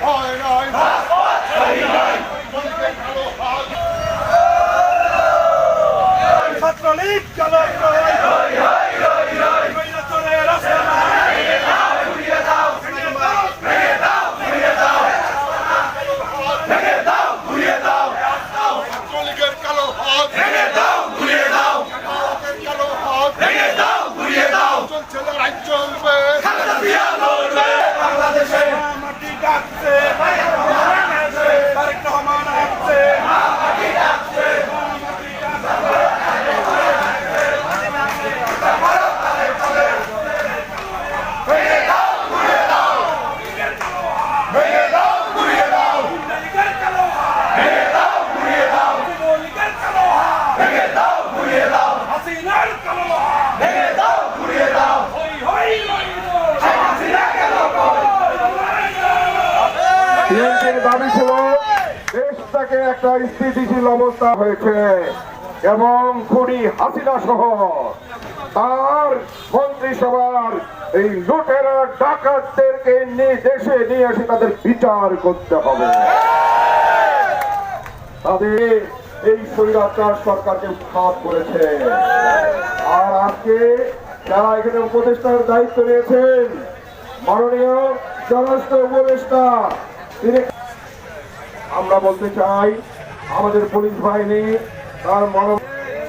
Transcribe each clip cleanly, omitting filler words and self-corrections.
হয় নাই ছাত্রলীগ বিএনপির দাবি ছিল দেশটাকে একটা স্থিতিশীল অবস্থা হয়েছে এবং খুনি হাসিনা সহ তার মন্ত্রিসভার এই লুটেরা ডাকাতদেরকে নিয়ে দেশে নিয়ে এসে তাদের বিচার করতে হবে। তাদের এই স্বৈরাচার সরকারকে উৎখাত করেছে। আর আজকে যারা এখানে উপদেষ্টার দায়িত্ব নিয়েছেন, মাননীয় স্বরাষ্ট্র উপদেষ্টা, আমরা বলতে চাই আমাদের পুলিশ বাহিনী তার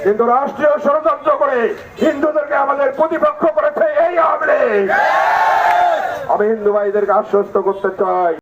কিন্তু রাষ্ট্রীয় ষড়যন্ত্র করে হিন্দুদেরকে আমাদের প্রতিপক্ষ করেছে এই আওয়ামী লীগ। আমি হিন্দু ভাইদেরকে আশ্বস্ত করতে চাই